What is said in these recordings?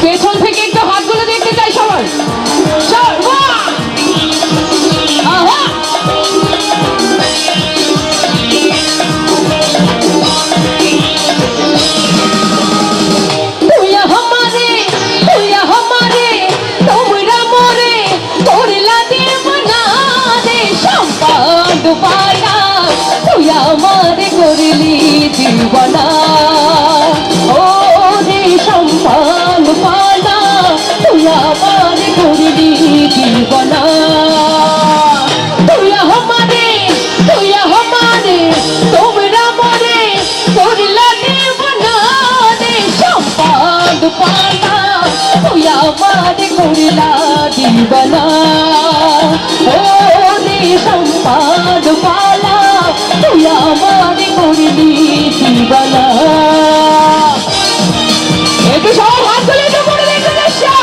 পেছন থেকে একটু হাতগুলো দেখতে চাই সবার। আমার করলি জীবনা ও রে সম্পান পানা তুই আমার করলি জীবনা তুই আমারে তোমরা মরে করলা জীবনা রে সম্পান পানা তুই আমার করলা জীবনা ও রে সম্পান পানা তুই আমার করলি জীবনা। একটু সবাই হাত তুলে একটু করে দেখতে চেষ্টা।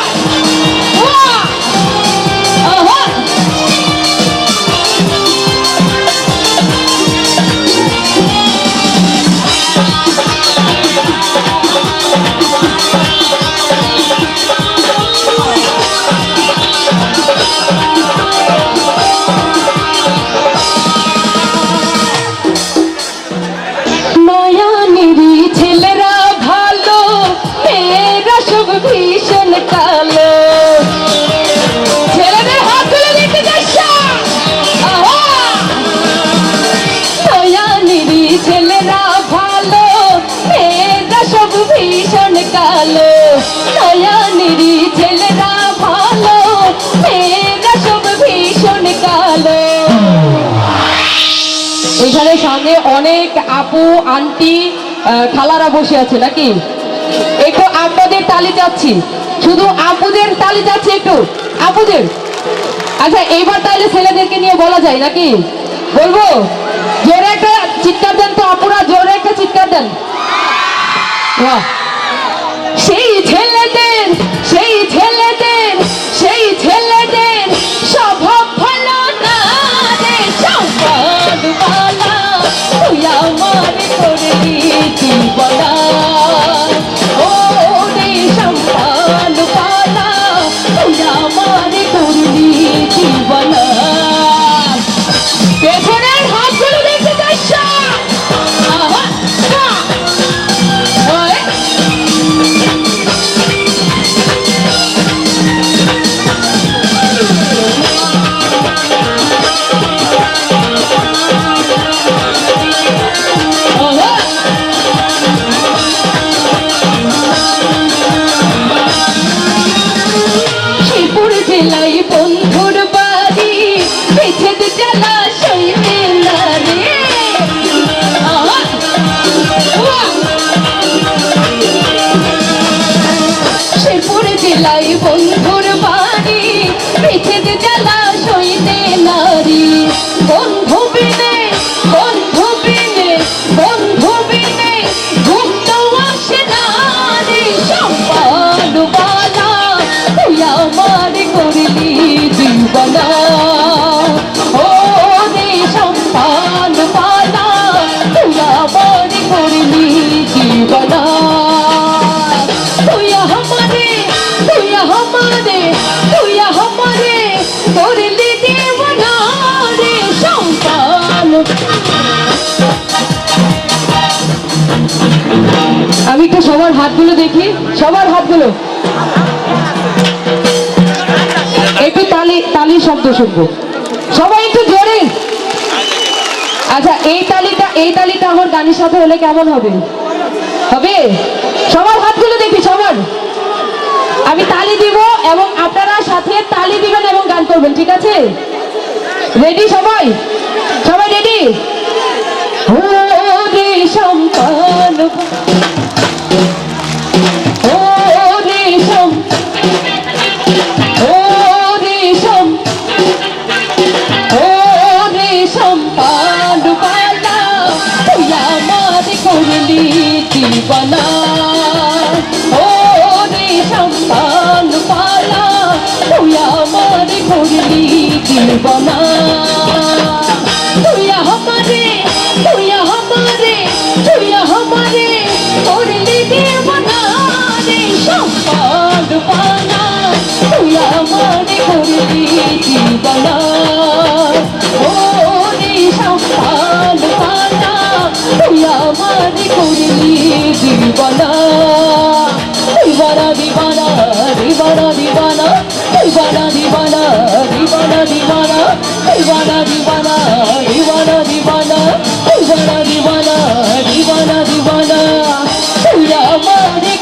ভীষণ কালো ছেলেদের হাত তুলে দেখতে চেষ্টা। নয়ানিরি ছেলেরা ভালো মেয়েরা সব ভীষণ কালো নয়ানিরি ছেলেরা ভালো মেয়েরা সব ভীষণ কালো। এখানে সামনে অনেক আপু আন্টি খালারা বসে আছে নাকি? একটু আপনাদের তালি চাচ্ছি, শুধু আপুদের তালি চাচ্ছি একটু আপুদের। আচ্ছা এইবার তাহলে ছেলেদেরকে নিয়ে বলা যায় নাকি? বলবো? জোরে একটা চিৎকার দেন তো আপুরা, জোরে একটা চিৎকার দেন। সেই ছেলেদের স্বভাব ভালো না রে সম্পদ বালা তুই আমার করলি জীবনা ও রে সম্পদ বালা তুই আমার করলি জীবনা। পেছনের হাতগুলো দেখতে চাইছ? বন্ধুর বাড়ি বিচ্ছেদ জ্বালা সইবে না রে শেরপুর জেলায় বন্ধুর বাড়ি বিচ্ছেদ জ্বালা সইবে না রে বন্ধু বিনে ঘুম তো আসে না রে সম্পাদ বালা তুই আমার করলি জীবনা ও রে সম্পাদ বালা তুই আমার করলি জীবনা। তুই আমারে করলি জীবনা রে সম্পাদ। আমি একটু সবার হাতগুলো দেখি, সবার হাতগুলো একটু তালির শব্দ শুনবো সবাই একটু জোরে। আচ্ছা এই তালিটা আমার গানের সাথে হলে কেমন হবে? সবার হাতগুলো দেখি সবার। আমি তালি দিব এবং আপনারা সাথে তালি দিবেন এবং গান করবেন, ঠিক আছে? রেডি সবাই রেডি? ও রে সম্পান করলি জীবনা ও রে সম্পান পালা তুই আমার করলি জীবনা। তুই আমারে করলি জীবনা রে সম্পান দিবানা দিবানা দিবানা দিবানা দিবানা দিবানা দিবানা দিবানা দিবানা দিবানা দিবানা দিবানা দিবানা দিবানা দিবানা দিবানা দিবানা তুই আমারে